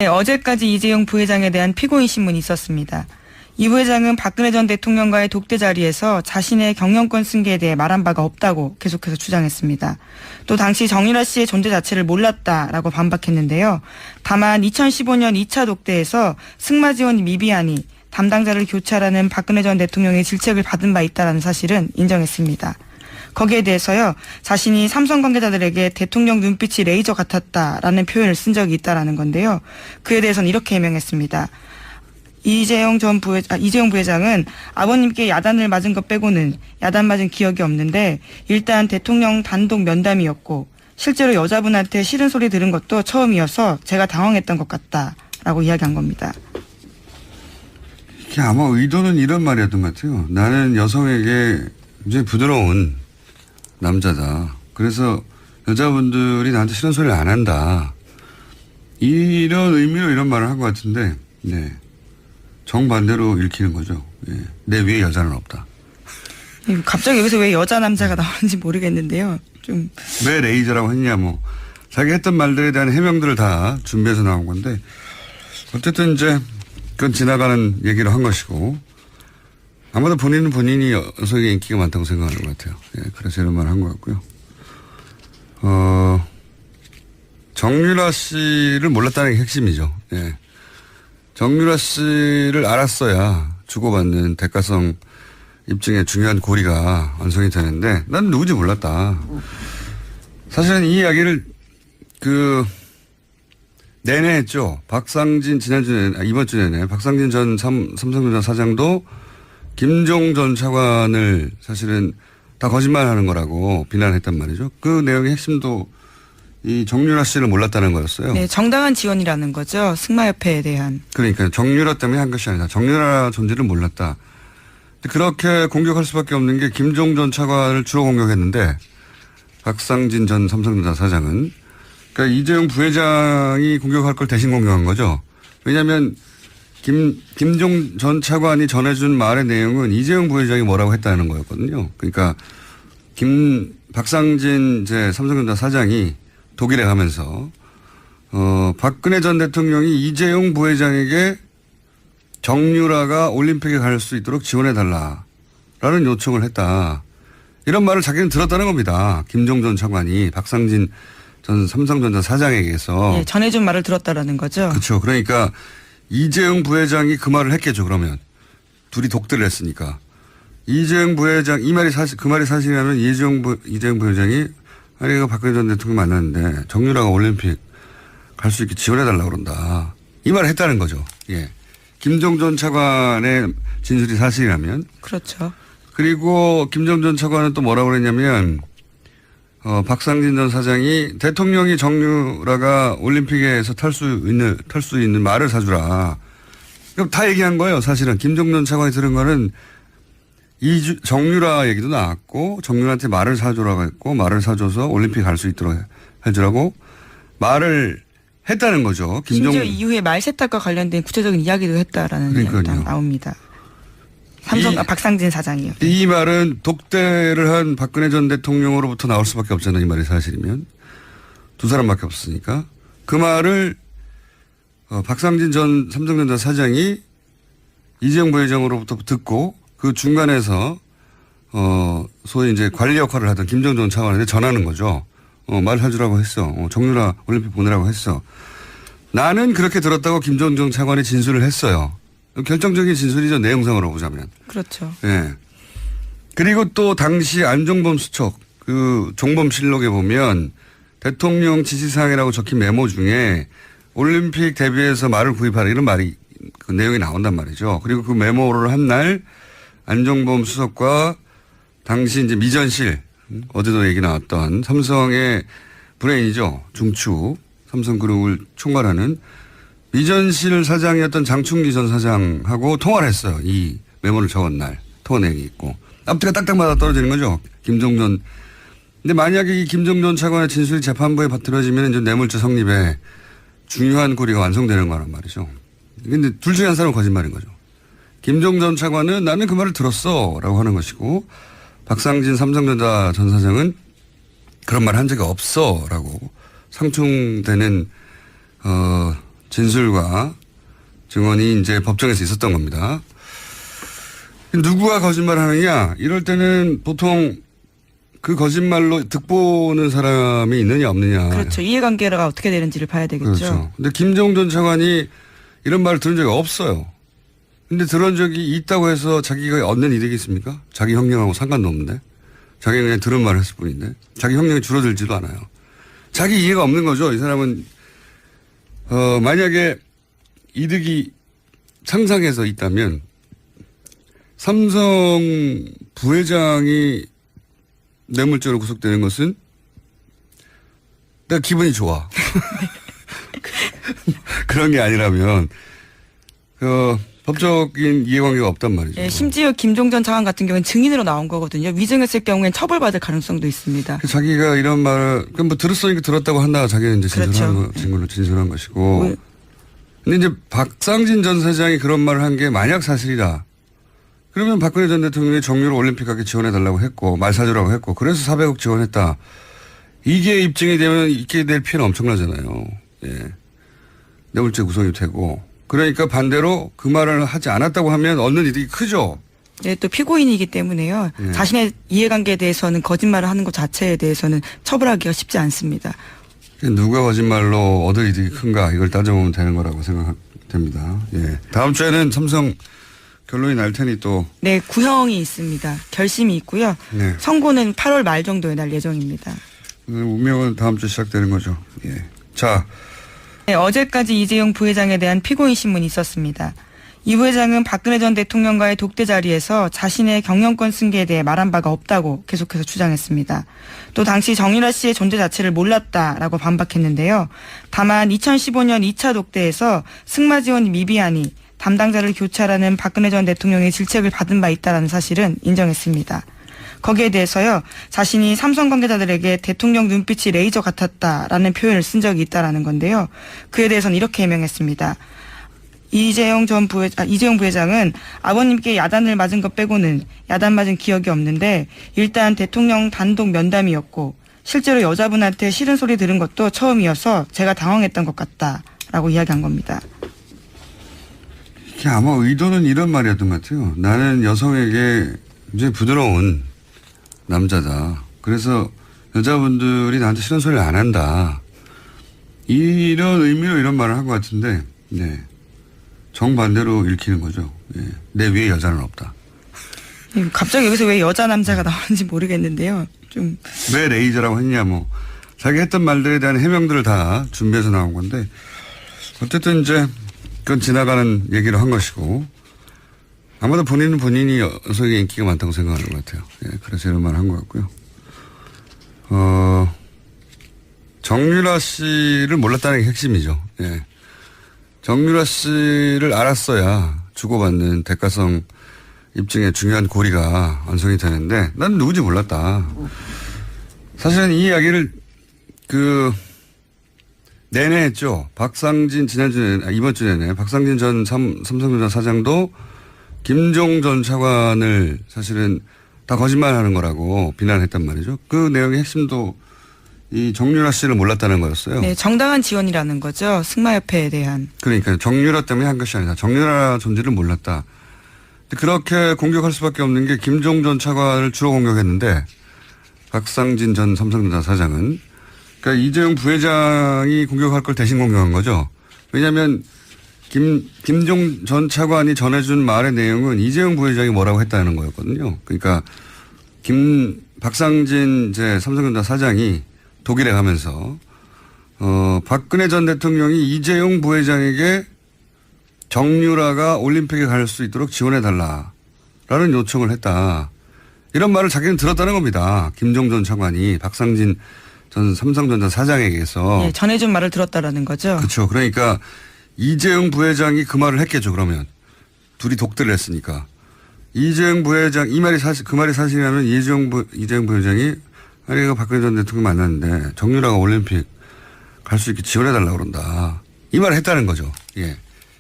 네, 어제까지 이재용 부회장에 대한 피고인 신문이 있었습니다. 이 부회장은 박근혜 전 대통령과의 독대 자리에서 자신의 경영권 승계에 대해 말한 바가 없다고 계속해서 주장했습니다. 또 당시 정유라 씨의 존재 자체를 몰랐다라고 반박했는데요. 다만 2015년 2차 독대에서 승마 지원 미비하니 담당자를 교체하라는 박근혜 전 대통령의 질책을 받은 바 있다는 사실은 인정했습니다. 거기에 대해서요, 자신이 삼성 관계자들에게 대통령 눈빛이 레이저 같았다라는 표현을 쓴 적이 있다라는 건데요. 그에 대해서는 이렇게 해명했습니다. 이재용 부회장은 아버님께 야단을 맞은 것 빼고는 야단 맞은 기억이 없는데 일단 대통령 단독 면담이었고 실제로 여자분한테 싫은 소리 들은 것도 처음이어서 제가 당황했던 것 같다라고 이야기한 겁니다. 아마 의도는 이런 말이었던 것 같아요. 나는 여성에게 굉장히 부드러운 남자다. 그래서 여자분들이 나한테 싫은 소리를 안 한다. 이런 의미로 이런 말을 한 것 같은데, 네. 정반대로 읽히는 거죠. 예. 내 위에 여자는 없다. 갑자기 여기서 왜 여자 남자가 나오는지 모르겠는데요. 좀. 왜 레이저라고 했냐, 뭐. 자기 했던 말들에 대한 해명들을 다 준비해서 나온 건데, 어쨌든 이제 그건 지나가는 얘기를 한 것이고, 아마도 본인은 본인이 여성의 인기가 많다고 생각하는 것 같아요. 예, 그래서 이런 말을 한 것 같고요. 정유라 씨를 몰랐다는 게 핵심이죠. 예. 정유라 씨를 알았어야 주고받는 대가성 입증의 중요한 고리가 완성이 되는데 난 누군지 몰랐다. 사실은 이 이야기를 내내 했죠. 박상진 이번 주 내내 박상진 전 삼성전자 사장도 김종 전 차관을 사실은 다 거짓말하는 거라고 비난했단 말이죠. 그 내용의 핵심도 이 정유라 씨를 몰랐다는 거였어요. 네, 정당한 지원이라는 거죠. 승마협회에 대한. 그러니까 정유라 때문에 한 것이 아니다. 정유라 존재를 몰랐다. 그렇게 공격할 수밖에 없는 게 김종 전 차관을 주로 공격했는데 박상진 전 삼성전자 사장은 그러니까 이재용 부회장이 공격할 걸 대신 공격한 거죠. 왜냐하면 김종 전 차관이 전해준 말의 내용은 이재용 부회장이 뭐라고 했다는 거였거든요. 그러니까 박상진 삼성전자 사장이 독일에 가면서 박근혜 전 대통령이 이재용 부회장에게 정유라가 올림픽에 갈 수 있도록 지원해달라라는 요청을 했다. 이런 말을 자기는 들었다는 겁니다. 김종 전 차관이 박상진 전 삼성전자 사장에게서. 네, 전해준 말을 들었다라는 거죠. 그렇죠. 그러니까 이재용 부회장이 그 말을 했겠죠. 그러면 둘이 독대를 했으니까. 이재용 부회장 그 말이 사실이라면 이재용 부회장이 아니, 박근혜 전 대통령 만났는데 정유라가 올림픽 갈 수 있게 지원해달라고 그런다. 이 말을 했다는 거죠. 예. 김종 전 차관의 진술이 사실이라면. 그렇죠. 그리고 김종 전 차관은 또 뭐라고 그랬냐면, 박상진 전 사장이 대통령이 정유라가 올림픽에서 탈 수 있는 말을 사주라. 그럼 다 얘기한 거예요. 사실은. 김종 전 차관이 들은 거는 정유라 얘기도 나왔고 정유라한테 말을 사주라고 했고 말을 사줘서 올림픽 갈 수 있도록 해주라고 말을 했다는 거죠. 심지어 이후에 말 세탁과 관련된 구체적인 이야기도 했다라는 이야기가 나옵니다. 박상진 사장이요. 이 말은 독대를 한 박근혜 전 대통령으로부터 나올 수밖에 없잖아요. 이 말이 사실이면. 두 사람밖에 없으니까. 그 말을 박상진 전 삼성전자 사장이 이재용 부회장으로부터 듣고 그 중간에서 소위 이제 관리 역할을 하던 김종 전 차관한테 전하는 거죠. 말 사주라고 했어. 정유라 올림픽 보내라고 했어. 나는 그렇게 들었다고 김종 전 차관이 진술을 했어요. 결정적인 진술이죠. 내용상으로 보자면. 그렇죠. 예. 그리고 또 당시 안종범 수석 그 종범실록에 보면 대통령 지시사항이라고 적힌 메모 중에 올림픽 대비해서 말을 구입하라 이런 말이 그 내용이 나온단 말이죠. 그리고 그 메모를 한 날 안종범 수석과 당시 이제 미전실 어제도 얘기 나왔던 삼성의 브레인이죠. 중추 삼성그룹을 총괄하는 미전실 사장이었던 장충기 전 사장하고 통화를 했어요. 이 메모를 적은 날 통화 내용이 있고 앞뒤가 딱딱 맞아 떨어지는 거죠. 김종전. 근데 만약에 이 김종전 차관의 진술이 재판부에 들어지면 이제 뇌물죄 성립에 중요한 고리가 완성되는 거란 말이죠. 근데 둘 중에 한 사람은 거짓말인 거죠. 김종전 차관은 나는 그 말을 들었어 라고 하는 것이고 박상진 삼성전자 전 사장은 그런 말 한 적이 없어 라고 상충되는 진술과 증언이 이제 법정에서 있었던 겁니다. 누구가 거짓말을 하느냐? 이럴 때는 보통 그 거짓말로 득보는 사람이 있느냐 없느냐. 그렇죠. 이해관계가 어떻게 되는지를 봐야 되겠죠. 그렇죠. 근데 김종 전 차관이 이런 말을 들은 적이 없어요. 근데 들은 적이 있다고 해서 자기가 얻는 이득이 있습니까? 자기 형량하고 상관도 없는데. 자기가 그냥 들은 말을 했을 뿐인데. 자기 형량이 줄어들지도 않아요. 자기 이해가 없는 거죠. 이 사람은 만약에 이득이 상상해서 있다면 삼성 부회장이 뇌물죄로 구속되는 것은 내가 기분이 좋아. 그런 게 아니라면 법적인 이해관계가 없단 말이죠. 예, 심지어 김종 전 차관 같은 경우는 증인으로 나온 거거든요. 위증했을 경우엔 처벌받을 가능성도 있습니다. 자기가 이런 말을 뭐 들었으니까 들었다고 한다가 자기는 이제 그렇죠. 진술한 것이고. 근데 이제 박상진 전 사장이 그런 말을 한 게 만약 사실이다. 그러면 박근혜 전 대통령이 정유를 올림픽 가게 지원해달라고 했고 말사주라고 했고 그래서 400억 지원했다. 이게 입증이 되면 있게 될 피해는 엄청나잖아요. 예. 뇌물죄 구성이 되고. 그러니까 반대로 그 말을 하지 않았다고 하면 얻는 이득이 크죠. 네, 또 피고인이기 때문에요. 예. 자신의 이해관계에 대해서는 거짓말을 하는 것 자체에 대해서는 처벌하기가 쉽지 않습니다. 누가 거짓말로 얻을 이득이 큰가 이걸 따져보면 되는 거라고 생각됩니다. 예. 다음 주에는 삼성 결론이 날 테니 또. 네, 구형이 있습니다. 결심이 있고요. 네. 선고는 8월 말 정도에 날 예정입니다. 운명은 다음 주 시작되는 거죠. 예. 자. 네, 어제까지 이재용 부회장에 대한 피고인 신문이 있었습니다. 이 부회장은 박근혜 전 대통령과의 독대 자리에서 자신의 경영권 승계에 대해 말한 바가 없다고 계속해서 주장했습니다. 또 당시 정유라 씨의 존재 자체를 몰랐다라고 반박했는데요. 다만 2015년 2차 독대에서 승마 지원 미비하니 담당자를 교체하라는 박근혜 전 대통령의 질책을 받은 바 있다라는 사실은 인정했습니다. 거기에 대해서요. 자신이 삼성 관계자들에게 대통령 눈빛이 레이저 같았다라는 표현을 쓴 적이 있다라는 건데요. 그에 대해서는 이렇게 해명했습니다. 이재용 부회장은 아버님께 야단을 맞은 것 빼고는 야단 맞은 기억이 없는데 일단 대통령 단독 면담이었고 실제로 여자분한테 싫은 소리 들은 것도 처음이어서 제가 당황했던 것 같다라고 이야기한 겁니다. 이게 아마 의도는 이런 말이었던 것 같아요. 나는 여성에게 굉장히 부드러운 남자다. 그래서 여자분들이 나한테 싫은 소리를 안 한다. 이런 의미로 이런 말을 한 것 같은데 네. 정반대로 읽히는 거죠. 예. 내 위에 여자는 없다. 갑자기 여기서 왜 여자 남자가 나오는지 모르겠는데요. 좀 왜 레이저라고 했냐 뭐 자기 했던 말들에 대한 해명들을 다 준비해서 나온 건데 어쨌든 이제 그건 지나가는 얘기로 한 것이고 아마도 본인은 본인이 여성의 인기가 많다고 생각하는 것 같아요. 예. 그래서 이런 말을 한 것 같고요. 정유라 씨를 몰랐다는 게 핵심이죠. 예. 정유라 씨를 알았어야 주고받는 대가성 입증의 중요한 고리가 완성이 되는데 난 누군지 몰랐다. 사실은 이 이야기를 내내 했죠. 박상진 이번 주 내내 박상진 전 삼성전자 사장도 김종 전 차관을 사실은 다 거짓말하는 거라고 비난했단 말이죠. 그 내용의 핵심도 이 정유라 씨를 몰랐다는 거였어요. 네, 정당한 지원이라는 거죠. 승마협회에 대한. 그러니까 정유라 때문에 한 것이 아니라 정유라 존재를 몰랐다. 그렇게 공격할 수밖에 없는 게 김종 전 차관을 주로 공격했는데 박상진 전 삼성전자 사장은 그러니까 이재용 부회장이 공격할 걸 대신 공격한 거죠. 왜냐하면 김종 전 차관이 전해준 말의 내용은 이재용 부회장이 뭐라고 했다는 거였거든요. 그러니까 박상진 삼성전자 사장이 독일에 가면서 박근혜 전 대통령이 이재용 부회장에게 정유라가 올림픽에 갈 수 있도록 지원해달라라는 요청을 했다. 이런 말을 자기는 들었다는 겁니다. 김종 전 차관이 박상진 전 삼성전자 사장에게서. 네, 전해준 말을 들었다라는 거죠. 그렇죠. 그러니까 이재용 부회장이 그 말을 했겠죠. 그러면 둘이 독대를 했으니까. 이재용 부회장 그 말이 사실이라면 이재용 부회장이 아니 박근혜 전 대통령 만났는데 정유라가 올림픽 갈 수 있게 지원해달라고 그런다. 이 말을 했다는 거죠. 예.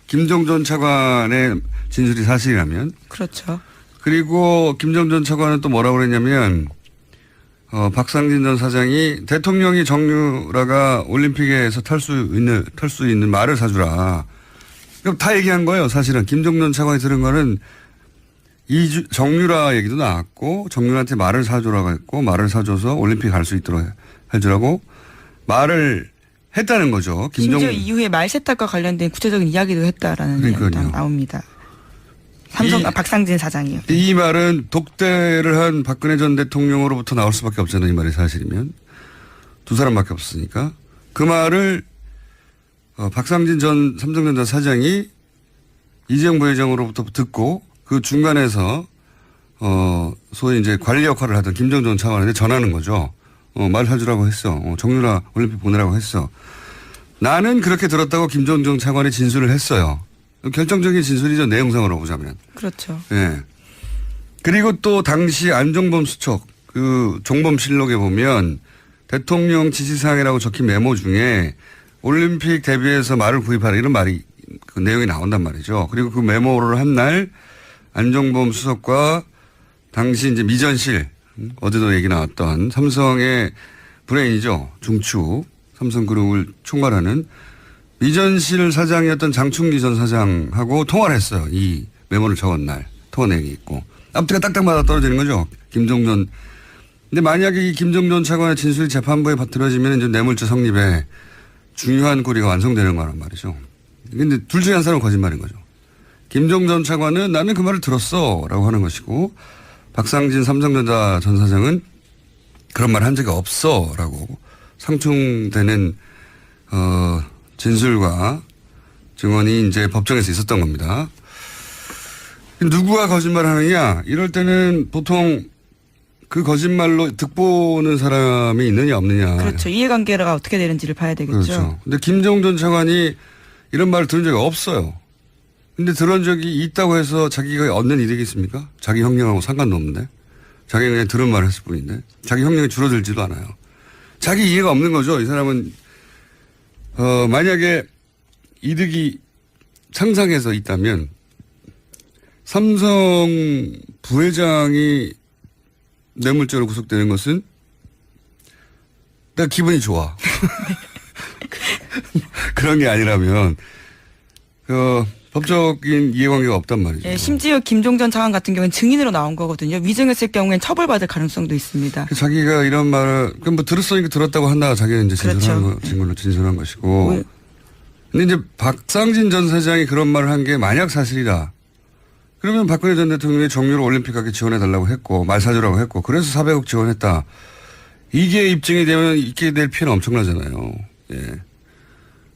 김종 전 차관의 진술이 사실이라면. 그렇죠. 그리고 김종 전 차관은 또 뭐라고 그랬냐면 박상진 전 사장이 대통령이 정유라가 올림픽에서 탈 수 있는 말을 사주라. 그럼 다 얘기한 거예요. 사실은 김종전 차관이 들은 거는 정유라 얘기도 나왔고 정유라한테 말을 사주라고 했고 말을 사줘서 올림픽 갈 수 있도록 해주라고 말을 했다는 거죠. 심지어 이후에 말 세탁과 관련된 구체적인 이야기도 했다라는 이야기가 나옵니다. 박상진 사장이요. 이 말은 독대를 한 박근혜 전 대통령으로부터 나올 수밖에 없잖아요. 이 말이 사실이면. 두 사람밖에 없으니까. 그 말을 박상진 전 삼성전자 사장이 이재용 부회장으로부터 듣고 그 중간에서 소위 이제 관리 역할을 하던 김정전 차관한테 전하는 거죠. 말 사주라고 했어. 정유라 올림픽 보내라고 했어. 나는 그렇게 들었다고 김정전 차관이 진술을 했어요. 결정적인 진술이죠. 내용상으로 보자면. 그렇죠. 예. 그리고 또 당시 안종범 수석 그 종범실록에 보면 대통령 지시사항이라고 적힌 메모 중에 올림픽 대비해서 말을 구입하라 이런 말이 그 내용이 나온단 말이죠. 그리고 그 메모를 한 날 안종범 수석과 당시 이제 미전실 어제도 얘기 나왔던 삼성의 브레인이죠. 중추 삼성그룹을 총괄하는 미전실 사장이었던 장충기 전 사장하고 통화를 했어요. 이 메모를 적은 날. 통화 내용이 있고. 앞뒤가 딱딱 맞아 떨어지는 거죠. 김종전. 근데 만약에 이 김종전 차관의 진술이 재판부에 받들어지면 이제 뇌물죄 성립에 중요한 고리가 완성되는 거란 말이죠. 근데 둘 중에 한 사람은 거짓말인 거죠. 김종전 차관은 나는 그 말을 들었어 라고 하는 것이고 박상진 삼성전자 전 사장은 그런 말 한 적이 없어 라고 상충되는 진술과 증언이 이제 법정에서 있었던 겁니다. 누구가 거짓말 하느냐? 이럴 때는 보통 그 거짓말로 득보는 사람이 있느냐 없느냐. 그렇죠. 이해관계가 어떻게 되는지를 봐야 되겠죠. 그렇죠. 근데 김종전 차관이 이런 말을 들은 적이 없어요. 근데 들은 적이 있다고 해서 자기가 얻는 이득이 있습니까? 자기 형량하고 상관도 없는데. 자기가 그냥 들은 말을 했을 뿐인데. 자기 형량이 줄어들지도 않아요. 자기 이해가 없는 거죠. 이 사람은 만약에 이득이 상상해서 있다면 삼성 부회장이 뇌물죄로 구속되는 것은 내가 기분이 좋아. 그런 게 아니라면 법적인 이해관계가 없단 말이죠. 네, 심지어 김종전 차관 같은 경우는 증인으로 나온 거거든요. 위증했을 경우엔 처벌받을 가능성도 있습니다. 자기가 이런 말을 뭐 들었으니까 들었다고 한다. 자기가 이제 진술한 것이고. 근데 이제 박상진 전 사장이 그런 말을 한 게 만약 사실이다. 그러면 박근혜 전 대통령이 정유로 올림픽 가게 지원해달라고 했고 말 사주라고 했고 그래서 400억 지원했다. 이게 입증이 되면 있게 될 피해는 엄청나잖아요. 예.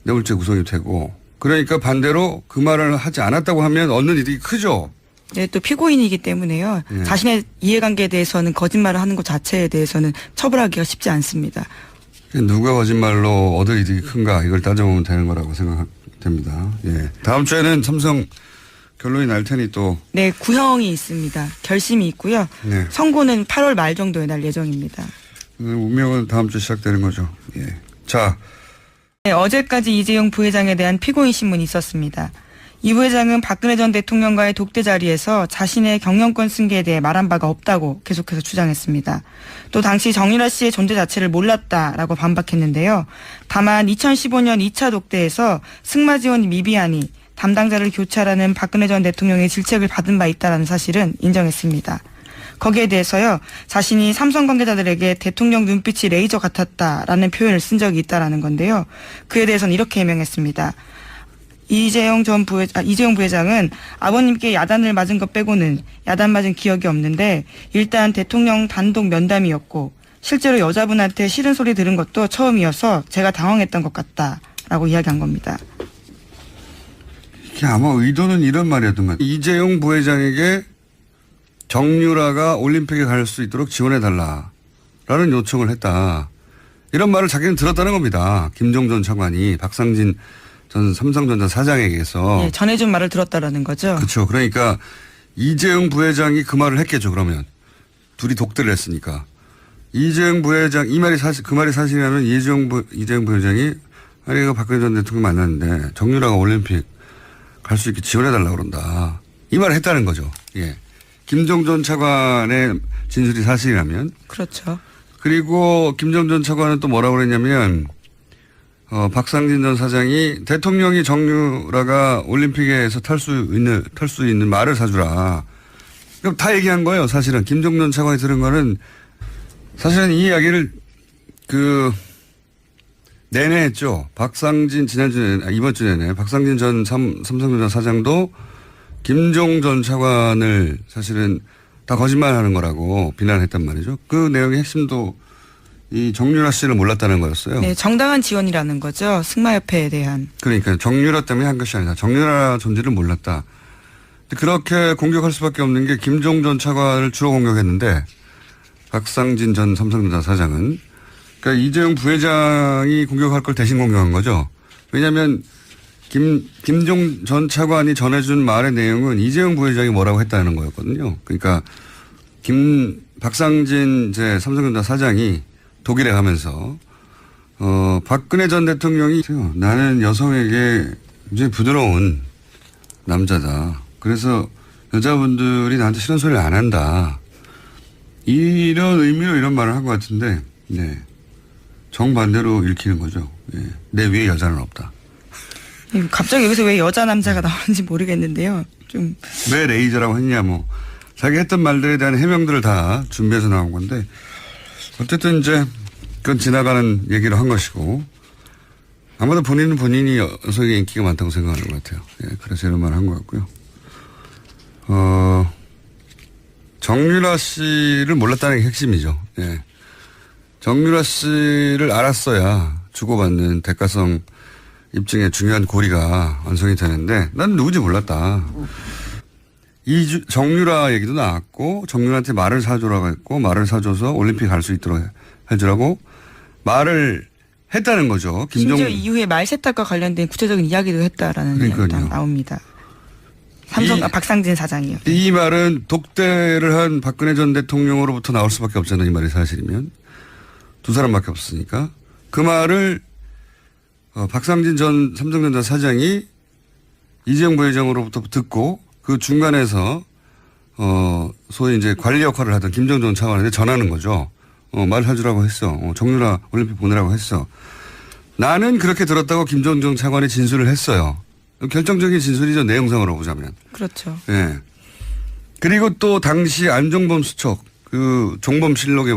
뇌물죄 구성이 되고. 그러니까 반대로 그 말을 하지 않았다고 하면 얻는 이득이 크죠. 네, 또 피고인이기 때문에요. 네. 자신의 이해관계에 대해서는 거짓말을 하는 것 자체에 대해서는 처벌하기가 쉽지 않습니다. 누가 거짓말로 얻을 이득이 큰가 이걸 따져보면 되는 거라고 생각됩니다. 예. 다음 주에는 삼성 결론이 날 테니 또. 네, 구형이 있습니다. 결심이 있고요. 네. 선고는 8월 말 정도에 날 예정입니다. 운명은 다음 주 시작되는 거죠. 예. 자. 네, 어제까지 이재용 부회장에 대한 피고인 신문이 있었습니다. 이 부회장은 박근혜 전 대통령과의 독대 자리에서 자신의 경영권 승계에 대해 말한 바가 없다고 계속해서 주장했습니다. 또 당시 정유라 씨의 존재 자체를 몰랐다라고 반박했는데요. 다만 2015년 2차 독대에서 승마지원 미비하니 담당자를 교체하라는 박근혜 전 대통령의 질책을 받은 바 있다는 사실은 인정했습니다. 거기에 대해서요. 자신이 삼성 관계자들에게 대통령 눈빛이 레이저 같았다라는 표현을 쓴 적이 있다라는 건데요. 그에 대해서는 이렇게 해명했습니다. 이재용 부회장은 아버님께 야단을 맞은 것 빼고는 야단 맞은 기억이 없는데 일단 대통령 단독 면담이었고 실제로 여자분한테 싫은 소리 들은 것도 처음이어서 제가 당황했던 것 같다라고 이야기한 겁니다. 이게 아마 의도는 이런 말이었던 것 같아요. 이재용 부회장에게 정유라가 올림픽에 갈 수 있도록 지원해달라라는 요청을 했다. 이런 말을 자기는 들었다는 겁니다. 김종전 차관이 박상진 전 삼성전자 사장에게서. 네, 전해준 말을 들었다라는 거죠. 그렇죠. 그러니까 이재용 부회장이 그 말을 했겠죠. 그러면 둘이 독대를 했으니까. 이재용 부회장 그 말이 사실이라면 이재용 부회장이 아니 박근혜 전 대통령 만났는데 정유라가 올림픽 갈 수 있게 지원해달라고 그런다. 이 말을 했다는 거죠. 예. 김종전 차관의 진술이 사실이라면. 그렇죠. 그리고 김정은 전 차관은 또 뭐라고 그랬냐면 박상진 전 사장이 대통령이 정유라가 올림픽에서 탈 수 있는 말을 사주라. 그럼 다 얘기한 거예요. 사실은 김정은 전 차관이 들은 거는 사실은 이 이야기를 내내 했죠. 박상진 이번 주 내내 박상진 전 삼성전자 사장도 김종 전 차관을 사실은 다 거짓말하는 거라고 비난했단 말이죠. 그 내용의 핵심도 이 정유라 씨를 몰랐다는 거였어요. 네, 정당한 지원이라는 거죠. 승마협회에 대한. 그러니까 정유라 때문에 한 것이 아니라 정유라 존재를 몰랐다. 그렇게 공격할 수밖에 없는 게 김종 전 차관을 주로 공격했는데 박상진 전 삼성전자 사장은 그러니까 이재용 부회장이 공격할 걸 대신 공격한 거죠. 왜냐하면 김종 전 차관이 전해준 말의 내용은 이재용 부회장이 뭐라고 했다는 거였거든요. 그러니까 박상진 제 삼성전자 사장이 독일에 가면서 박근혜 전 대통령이 나는 여성에게 굉장히 부드러운 남자다. 그래서 여자분들이 나한테 싫은 소리를 안 한다. 이런 의미로 이런 말을 한 것 같은데, 네. 정반대로 읽히는 거죠. 예. 내 위에 여자는 없다. 갑자기 여기서 왜 여자 남자가 나오는지 모르겠는데요. 좀. 왜 레이저라고 했냐, 뭐. 자기 했던 말들에 대한 해명들을 다 준비해서 나온 건데, 어쨌든 이제 그건 지나가는 얘기를 한 것이고, 아마도 본인은 본인이 여성에게 인기가 많다고 생각하는 것 같아요. 예, 그래서 이런 말을 한 것 같고요. 정유라 씨를 몰랐다는 게 핵심이죠. 예. 정유라 씨를 알았어야 주고받는 대가성 입증의 중요한 고리가 완성이 되는데 난 누군지 몰랐다. 정유라 얘기도 나왔고 정유라한테 말을 사주라고 했고 말을 사줘서 올림픽 갈 수 있도록 해주라고 말을 했다는 거죠. 심지어 이후에 말 세탁과 관련된 구체적인 이야기도 했다라는 이야기가 나옵니다. 박상진 사장이요. 이 말은 독대를 한 박근혜 전 대통령으로부터 나올 수밖에 없잖아요. 이 말이 사실이면. 두 사람밖에 없으니까. 그 말을 박상진 전 삼성전자 사장이 이재용 부회장으로부터 듣고 그 중간에서 소위 이제 관리 역할을 하던 김정은 차관한테 전하는 거죠. 말해주라고 했어. 정유라 올림픽 보내라고 했어. 나는 그렇게 들었다고 김정은 차관이 진술을 했어요. 결정적인 진술이죠. 내용상으로 보자면. 그렇죠. 예. 그리고 또 당시 안종범 수석 그 종범실록에